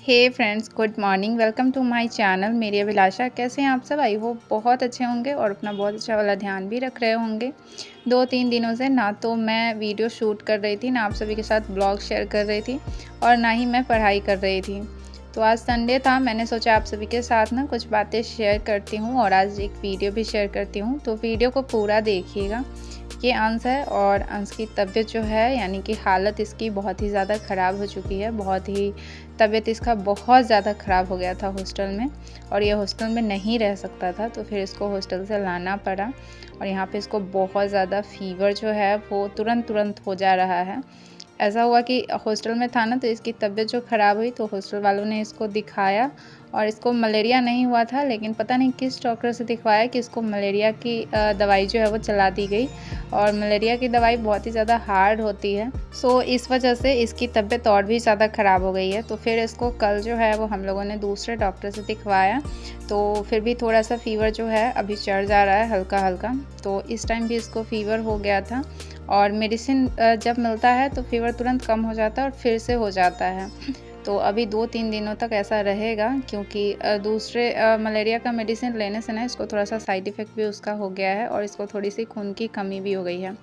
Hey friends, good morning. Welcome to my channel. मेरी अभिलाषा। कैसे हैं आप सब? आई होप बहुत अच्छे होंगे और अपना बहुत अच्छा वाला ध्यान भी रख रहे होंगे। 2-3 दिनों से ना तो मैं वीडियो शूट कर रही थी, ना आप सभी के साथ ब्लॉग शेयर कर रही थी और ना ही मैं पढ़ाई कर रही थी। तो आज संडे था, मैंने सोचा आप सभी के साथ ना कुछ बातें शेयर करती हूँ और आज एक वीडियो भी शेयर करती हूँ। तो वीडियो को पूरा देखिएगा। ये अंश है और अंश की तबीयत जो है, यानी कि हालत इसकी बहुत ही ज़्यादा ख़राब हो चुकी है। बहुत ही तबीयत इसका बहुत ज़्यादा ख़राब हो गया था हॉस्टल में, और ये हॉस्टल में नहीं रह सकता था, तो फिर इसको हॉस्टल से लाना पड़ा। और यहाँ पे इसको बहुत ज़्यादा फ़ीवर जो है वो तुरंत हो जा रहा है। ऐसा हुआ कि हॉस्टल में था ना, तो इसकी तबीयत जो ख़राब हुई तो हॉस्टल वालों ने इसको दिखाया और इसको मलेरिया नहीं हुआ था, लेकिन पता नहीं किस डॉक्टर से दिखवाया कि इसको मलेरिया की दवाई जो है वो चला दी गई। और मलेरिया की दवाई बहुत ही ज़्यादा हार्ड होती है, सो इस वजह से इसकी तबीयत और भी ज़्यादा ख़राब हो गई है। तो फिर इसको कल जो है वो हम लोगों ने दूसरे डॉक्टर से दिखवाया, तो फिर भी थोड़ा सा फ़ीवर जो है अभी चढ़ जा रहा है हल्का हल्का। तो इस टाइम भी इसको फ़ीवर हो गया था और मेडिसिन जब मिलता है तो फ़ीवर तुरंत कम हो जाता है और फिर से हो जाता है। तो अभी 2-3 दिनों तक ऐसा रहेगा, क्योंकि दूसरे मलेरिया का मेडिसिन लेने से ना इसको थोड़ा सा साइड इफ़ेक्ट भी उसका हो गया है और इसको थोड़ी सी खून की कमी भी हो गई है।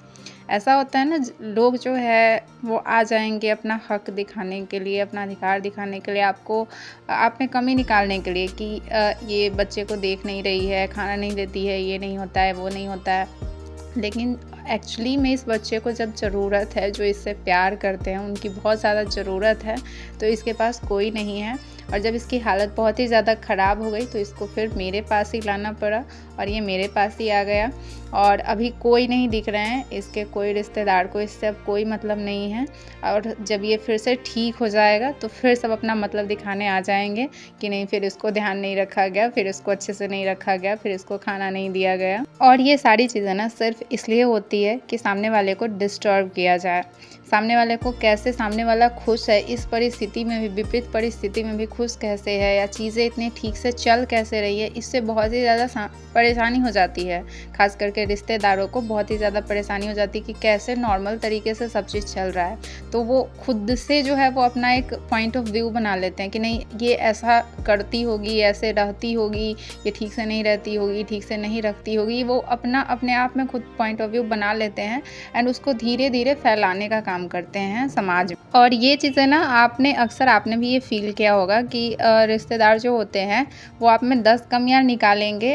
ऐसा होता है ना, लोग जो है वो आ जाएंगे अपना हक दिखाने के लिए, अपना अधिकार दिखाने के लिए, आपको आप में कमी निकालने के लिए कि ये बच्चे को देख नहीं रही है, खाना नहीं देती है, ये नहीं होता है, वो नहीं होता है। लेकिन एक्चुअली में इस बच्चे को जब ज़रूरत है, जो इससे प्यार करते हैं उनकी बहुत ज़्यादा ज़रूरत है, तो इसके पास कोई नहीं है। और जब इसकी हालत बहुत ही ज़्यादा ख़राब हो गई तो इसको फिर मेरे पास ही लाना पड़ा और ये मेरे पास ही आ गया। और अभी कोई नहीं दिख रहे हैं इसके, कोई रिश्तेदार को इससे अब कोई मतलब नहीं है। और जब ये फिर से ठीक हो जाएगा तो फिर सब अपना मतलब दिखाने आ जाएंगे कि नहीं, फिर इसको ध्यान नहीं रखा गया, फिर इसको अच्छे से नहीं रखा गया, फिर इसको खाना नहीं दिया गया। और ये सारी चीज़ें ना सिर्फ इसलिए होती है कि सामने वाले को डिस्टर्ब किया जाए। सामने वाले को कैसे, सामने वाला खुश है इस परिस्थिति में भी, विपरीत परिस्थिति में भी खुश कैसे है, या चीज़ें इतनी ठीक से चल कैसे रही है, इससे बहुत ही ज़्यादा परेशानी हो जाती है। खास करके रिश्तेदारों को बहुत ही ज़्यादा परेशानी हो जाती है कि कैसे नॉर्मल तरीके से सब चीज़ चल रहा है। तो वो खुद से जो है वो अपना एक पॉइंट ऑफ व्यू बना लेते हैं कि नहीं, ये ऐसा करती होगी, ऐसे रहती होगी, ये ठीक से नहीं रहती होगी, ठीक से नहीं रखती होगी। वो अपने आप में खुद पॉइंट ऑफ व्यू बना लेते हैं एंड उसको धीरे धीरे फैलाने का काम करते हैं समाज में। और ये चीज़ें ना आपने भी ये फील किया होगा कि रिश्तेदार जो होते हैं वो आप में 10 कमियां निकालेंगे।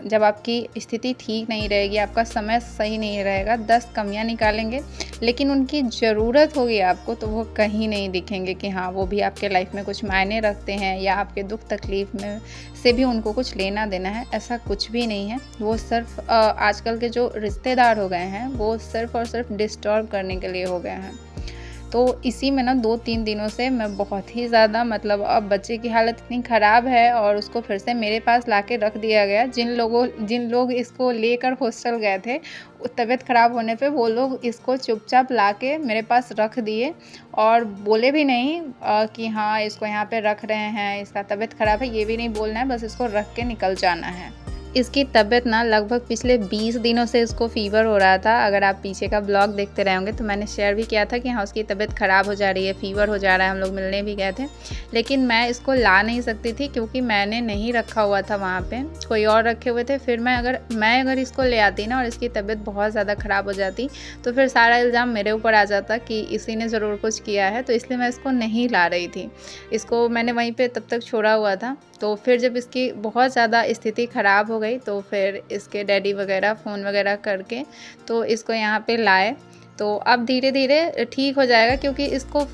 जब आपकी स्थिति ठीक नहीं रहेगी, आपका समय सही नहीं रहेगा, 10 कमियां निकालेंगे, लेकिन उनकी ज़रूरत होगी आपको तो वो कहीं नहीं दिखेंगे कि हाँ वो भी आपके लाइफ में कुछ मायने रखते हैं या आपके दुख तकलीफ में से भी उनको कुछ लेना देना है। ऐसा कुछ भी नहीं है। वो सिर्फ आजकल के जो रिश्तेदार हो गए हैं वो सिर्फ और सिर्फ डिस्टर्ब करने के लिए हो गए हैं। तो इसी में ना 2-3 दिनों से मैं बहुत ही ज़्यादा, मतलब अब बच्चे की हालत इतनी ख़राब है और उसको फिर से मेरे पास लाके रख दिया गया। जिन लोग इसको लेकर हॉस्टल गए थे, तबीयत ख़राब होने पे वो लोग इसको चुपचाप लाके मेरे पास रख दिए और बोले भी नहीं कि हाँ इसको यहाँ पे रख रहे हैं, इसका तबीयत ख़राब है, ये भी नहीं बोलना है, बस इसको रख के निकल जाना है। इसकी तबीयत ना लगभग पिछले 20 दिनों से इसको फ़ीवर हो रहा था। अगर आप पीछे का ब्लॉग देखते रहे होंगे तो मैंने शेयर भी किया था कि हाँ उसकी तबीयत ख़राब हो जा रही है, फ़ीवर हो जा रहा है। हम लोग मिलने भी गए थे, लेकिन मैं इसको ला नहीं सकती थी क्योंकि मैंने नहीं रखा हुआ था वहाँ पे, कोई और रखे हुए थे। फिर मैं अगर इसको ले आती ना और इसकी तबीयत बहुत ज़्यादा ख़राब हो जाती तो फिर सारा इल्ज़ाम मेरे ऊपर आ जाता कि इसी ने ज़रूर कुछ किया है, तो इसलिए मैं इसको नहीं ला रही थी। इसको मैंने वहीं पर तब तक छोड़ा हुआ था। तो फिर जब इसकी बहुत ज़्यादा स्थिति ख़राब हो गई तो फिर इसके डैडी वगैरह फ़ोन वगैरह करके तो इसको यहाँ पे लाए। तो अब धीरे धीरे ठीक हो जाएगा, क्योंकि इसको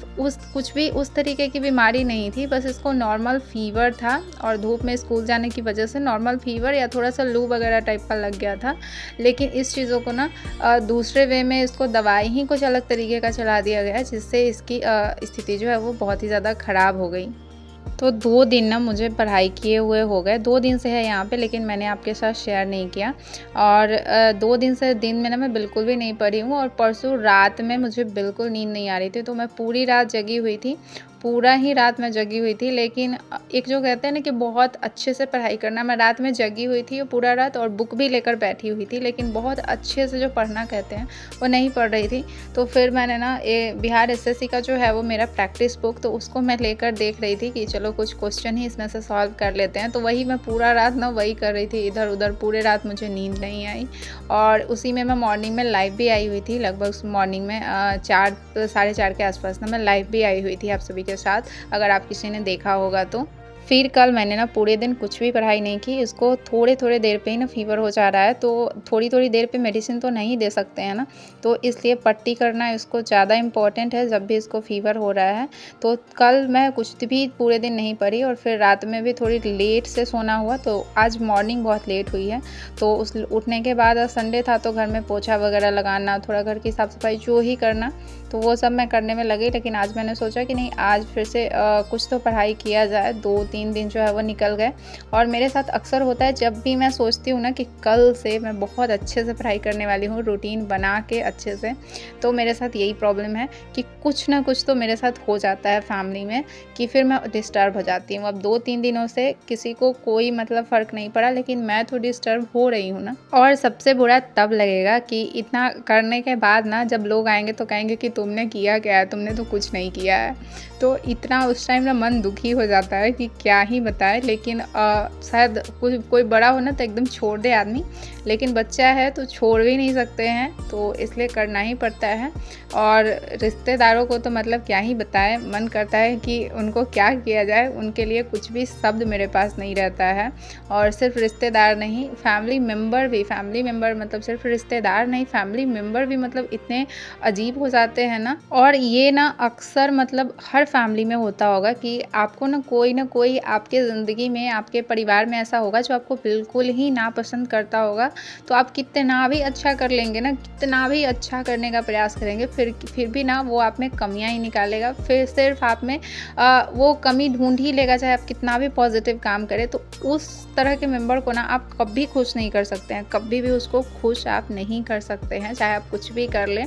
कुछ भी उस तरीके की बीमारी नहीं थी, बस इसको नॉर्मल फ़ीवर था और धूप में स्कूल जाने की वजह से नॉर्मल फ़ीवर या थोड़ा सा लू वगैरह टाइप का लग गया था। लेकिन इस चीज़ों को ना दूसरे वे में इसको दवाई ही कुछ अलग तरीके का चला दिया गया, जिससे इसकी स्थिति जो है वो बहुत ही ज़्यादा ख़राब हो गई। तो 2 दिन ना मुझे पढ़ाई किए हुए हो गए, 2 दिन से है यहाँ पे, लेकिन मैंने आपके साथ शेयर नहीं किया। और 2 दिन से दिन में ना मैं बिल्कुल भी नहीं पढ़ी हूँ और परसों रात में मुझे बिल्कुल नींद नहीं आ रही थी, तो मैं पूरी रात जगी हुई थी। पूरा ही रात मैं जगी हुई थी। लेकिन एक जो कहते हैं ना कि बहुत अच्छे से पढ़ाई करना, मैं रात में जगी हुई थी पूरा रात और बुक भी लेकर बैठी हुई थी, लेकिन बहुत अच्छे से जो पढ़ना कहते हैं वो नहीं पढ़ रही थी। तो फिर मैंने ना ये बिहार एसएससी का जो है वो मेरा प्रैक्टिस बुक, तो उसको मैं लेकर देख रही थी कि चलो कुछ क्वेश्चन ही इसमें से सॉल्व कर लेते हैं। तो वही मैं पूरा रात ना वही कर रही थी, इधर उधर, पूरे रात मुझे नींद नहीं आई। और उसी में मैं मॉर्निंग में लाइव भी आई हुई थी, लगभग मॉर्निंग में 4 साढ़े 4 के आसपास ना मैं लाइव भी आई हुई थी आप सभी के साथ, अगर आप किसी ने देखा होगा तो। फिर कल मैंने ना पूरे दिन कुछ भी पढ़ाई नहीं की। इसको थोड़े देर पे ही ना फ़ीवर हो जा रहा है, तो थोड़ी देर पे मेडिसिन तो नहीं दे सकते हैं ना, तो इसलिए पट्टी करना इसको ज़्यादा इम्पॉर्टेंट है जब भी इसको फ़ीवर हो रहा है। तो कल मैं कुछ भी पूरे दिन नहीं पढ़ी और फिर रात में भी थोड़ी लेट से सोना हुआ, तो आज मॉर्निंग बहुत लेट हुई है। तो उस उठने के बाद आज संडे था, तो घर में पोछा वगैरह लगाना, थोड़ा घर की साफ़ सफाई जो ही करना, तो वो सब मैं करने में लगी। लेकिन आज मैंने सोचा कि नहीं, आज फिर से कुछ तो पढ़ाई किया जाए। 2-3 दिन जो है वो निकल गए और मेरे साथ अक्सर होता है जब भी मैं सोचती हूँ ना कि कल से मैं बहुत अच्छे से पढ़ाई करने वाली हूँ, रूटीन बना के अच्छे से, तो मेरे साथ यही प्रॉब्लम है कि कुछ ना कुछ तो मेरे साथ हो जाता है फैमिली में कि फिर मैं डिस्टर्ब हो जाती हूँ। अब 2-3 दिनों से किसी को कोई मतलब फ़र्क नहीं पड़ा, लेकिन मैं तो डिस्टर्ब हो रही हूँ ना। और सबसे बुरा तब लगेगा कि इतना करने के बाद ना जब लोग आएंगे तो कहेंगे कि तुमने किया क्या है, तुमने तो कुछ नहीं किया है। तो इतना उस टाइम ना मन दुखी हो जाता है कि क्या ही बताए। लेकिन शायद कोई बड़ा हो ना तो एकदम छोड़ दे आदमी, लेकिन बच्चा है तो छोड़ भी नहीं सकते हैं, तो इसलिए करना ही पड़ता है। और रिश्तेदारों को तो मतलब क्या ही बताए, मन करता है कि उनको क्या किया जाए, उनके लिए कुछ भी शब्द मेरे पास नहीं रहता है। और सिर्फ रिश्तेदार नहीं, फैमिली मेम्बर मतलब सिर्फ रिश्तेदार नहीं, फैमिली मेम्बर भी मतलब इतने अजीब हो जाते हैं ना। और ये ना अक्सर मतलब हर फैमिली में होता होगा कि आपको ना कोई आपके ज़िंदगी में, आपके परिवार में ऐसा होगा जो आपको बिल्कुल ही नापसंद करता होगा। तो आप कितना भी अच्छा कर लेंगे ना, कितना भी अच्छा करने का प्रयास करेंगे, फिर भी ना वो आप में कमियां ही निकालेगा। फिर सिर्फ आप में वो कमी ढूंढ ही लेगा, चाहे आप कितना भी पॉजिटिव काम करें। तो उस तरह के मेंबर को ना आप कभी खुश नहीं कर सकते हैं, कभी भी उसको खुश आप नहीं कर सकते हैं, चाहे आप कुछ भी कर लें।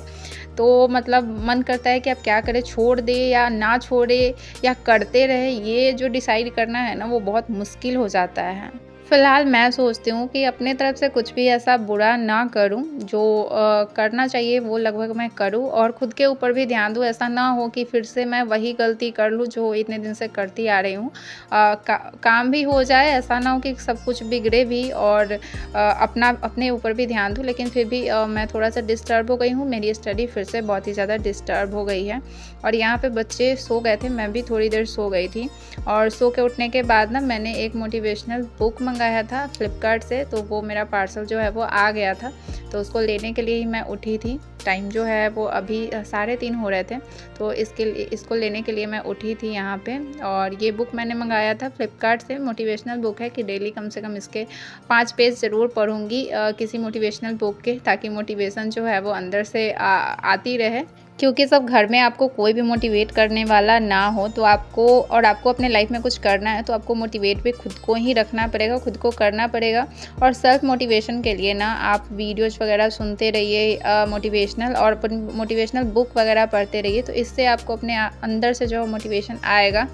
तो मतलब मन करता है कि आप क्या करें, छोड़ दे या ना छोड़े या करते रहे, ये जो डिसाइड करना है ना वो बहुत मुश्किल हो जाता है। फ़िलहाल मैं सोचती हूँ कि अपने तरफ से कुछ भी ऐसा बुरा ना करूँ, जो करना चाहिए वो लगभग मैं करूँ और ख़ुद के ऊपर भी ध्यान दूँ। ऐसा ना हो कि फिर से मैं वही गलती कर लूँ जो इतने दिन से करती आ रही हूँ। काम भी हो जाए, ऐसा ना हो कि सब कुछ बिगड़े भी और अपने ऊपर भी ध्यान दूँ। लेकिन फिर भी मैं थोड़ा-सा डिस्टर्ब हो गई हूँ, मेरी स्टडी फिर से बहुत ही ज़्यादा डिस्टर्ब हो गई है। और यहाँ पे बच्चे सो गए थे, मैं भी थोड़ी देर सो गई थी और सो के उठने के बाद ना मैंने एक मोटिवेशनल बुक मंगाया था फ्लिपकार्ट से, तो वो मेरा पार्सल जो है वो आ गया था, तो उसको लेने के लिए ही मैं उठी थी। टाइम जो है वो अभी 3:30 हो रहे थे, तो इसको लेने के लिए मैं उठी थी यहाँ पे। और ये बुक मैंने मंगाया था फ्लिपकार्ट से, मोटिवेशनल बुक है कि डेली कम से कम इसके 5 पेज ज़रूर पढ़ूँगी किसी मोटिवेशनल बुक के, ताकि मोटिवेशन जो है वो अंदर से आती रहे। क्योंकि सब घर में आपको कोई भी मोटिवेट करने वाला ना हो, तो आपको अपने लाइफ में कुछ करना है तो आपको मोटिवेट भी खुद को ही रखना पड़ेगा, खुद को करना पड़ेगा। और सेल्फ मोटिवेशन के लिए ना आप वीडियोज़ वगैरह सुनते रहिए मोटिवेशनल, और मोटिवेशनल बुक वगैरह पढ़ते रहिए, तो इससे आपको अपने अंदर से जो मोटिवेशन आएगा।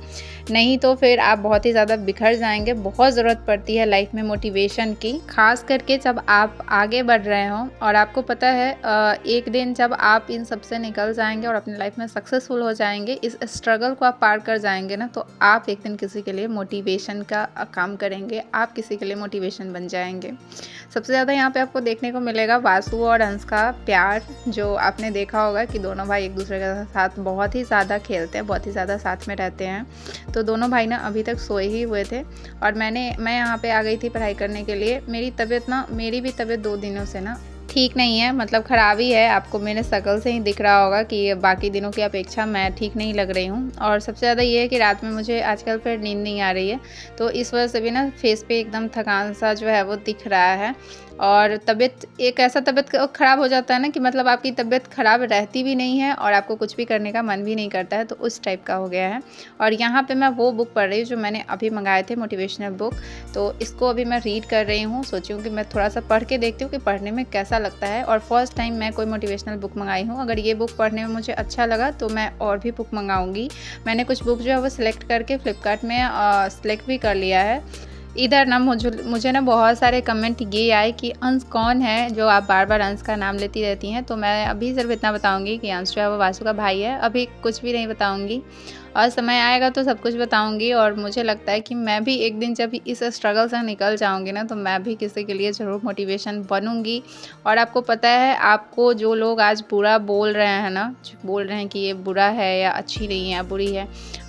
नहीं तो फिर आप बहुत ही ज़्यादा बिखर जाएंगे। बहुत ज़रूरत पड़ती है लाइफ में मोटिवेशन की, खास करके जब आप आगे बढ़ रहे हों और आपको पता है एक दिन जब आप इन सब से निकल जाएंगे और अपनी लाइफ में सक्सेसफुल हो जाएंगे, इस स्ट्रगल को आप पार कर जाएंगे ना, तो आप एक दिन किसी के लिए मोटिवेशन का काम करेंगे, आप किसी के लिए मोटिवेशन बन जाएंगे। सबसे ज़्यादा यहाँ पे आपको देखने को मिलेगा वासु और हंस का प्यार, जो आपने देखा होगा कि दोनों भाई एक दूसरे के साथ बहुत ही ज़्यादा खेलते हैं, बहुत ही ज़्यादा साथ में रहते हैं। तो दोनों भाई ना अभी तक सोए ही हुए थे और मैं यहाँ पे आ गई थी पढ़ाई करने के लिए। मेरी भी तबीयत 2 दिनों से ना ठीक नहीं है, मतलब ख़राब ही है। आपको मेरे शक्ल से ही दिख रहा होगा कि बाकी दिनों की अपेक्षा मैं ठीक नहीं लग रही हूँ। और सबसे ज़्यादा ये है कि रात में मुझे आजकल फिर नींद नहीं आ रही है, तो इस वजह से भी ना फेस पे एकदम थकान सा जो है वो दिख रहा है। और एक ऐसा तबीयत ख़राब हो जाता है ना कि मतलब आपकी तबीयत ख़राब रहती भी नहीं है और आपको कुछ भी करने का मन भी नहीं करता है, तो उस टाइप का हो गया है। और यहाँ पे मैं वो बुक पढ़ रही हूँ जो मैंने अभी मंगाए थे, मोटिवेशनल बुक, तो इसको अभी मैं रीड कर रही हूँ। सोची हूँ कि मैं थोड़ा सा पढ़ के देखती हूँ कि पढ़ने में कैसा लगता है और फर्स्ट टाइम मैं कोई मोटिवेशनल बुक मंगाई हूँ। अगर ये बुक पढ़ने में मुझे अच्छा लगा तो मैं और भी बुक मंगाऊँगी। मैंने कुछ बुक जो है वो सिलेक्ट करके फ्लिपकार्ट में सिलेक्ट भी कर लिया है। इधर ना मुझे ना बहुत सारे कमेंट ये आए कि अंश कौन है जो आप बार-बार अंश का नाम लेती रहती हैं। तो मैं अभी सिर्फ इतना बताऊँगी कि अंश जो है वो वासु का भाई है। अभी कुछ भी नहीं बताऊँगी और समय आएगा तो सब कुछ बताऊँगी। और मुझे लगता है कि मैं भी एक दिन जब इस स्ट्रगल से निकल जाऊँगी ना, तो मैं भी किसी के लिए ज़रूर मोटिवेशन बनूँगी। और आपको पता है, आपको जो लोग आज बुरा बोल रहे हैं ना, बोल रहे हैं कि ये बुरा है या अच्छी नहीं है या बुरी है,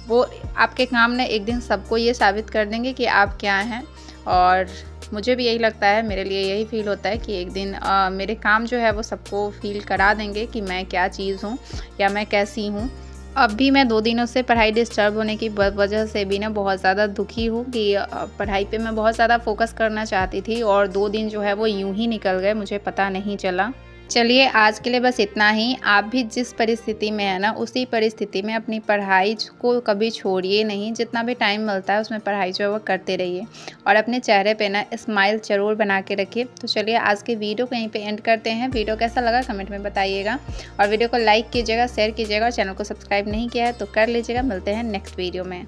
वो आपके काम ने एक दिन सबको ये साबित कर देंगे कि आप क्या हैं। और मुझे भी यही लगता है, मेरे लिए यही फ़ील होता है कि एक दिन मेरे काम जो है वो सबको फ़ील करा देंगे कि मैं क्या चीज़ हूँ या मैं कैसी हूँ। अब भी मैं 2 दिनों से पढ़ाई डिस्टर्ब होने की वजह से भी ना बहुत ज़्यादा दुखी हूँ कि पढ़ाई पे मैं बहुत ज़्यादा फ़ोकस करना चाहती थी और 2 दिन जो है वो यूँ ही निकल गए, मुझे पता नहीं चला। चलिए आज के लिए बस इतना ही। आप भी जिस परिस्थिति में है ना, उसी परिस्थिति में अपनी पढ़ाई को कभी छोड़िए नहीं। जितना भी टाइम मिलता है उसमें पढ़ाई जो है वो करते रहिए और अपने चेहरे पे ना स्माइल ज़रूर बना के रखिए। तो चलिए आज के वीडियो को यहीं पे एंड करते हैं। वीडियो कैसा लगा कमेंट में बताइएगा और वीडियो को लाइक कीजिएगा, शेयर कीजिएगा और चैनल को सब्सक्राइब नहीं किया है तो कर लीजिएगा। मिलते हैं नेक्स्ट वीडियो में।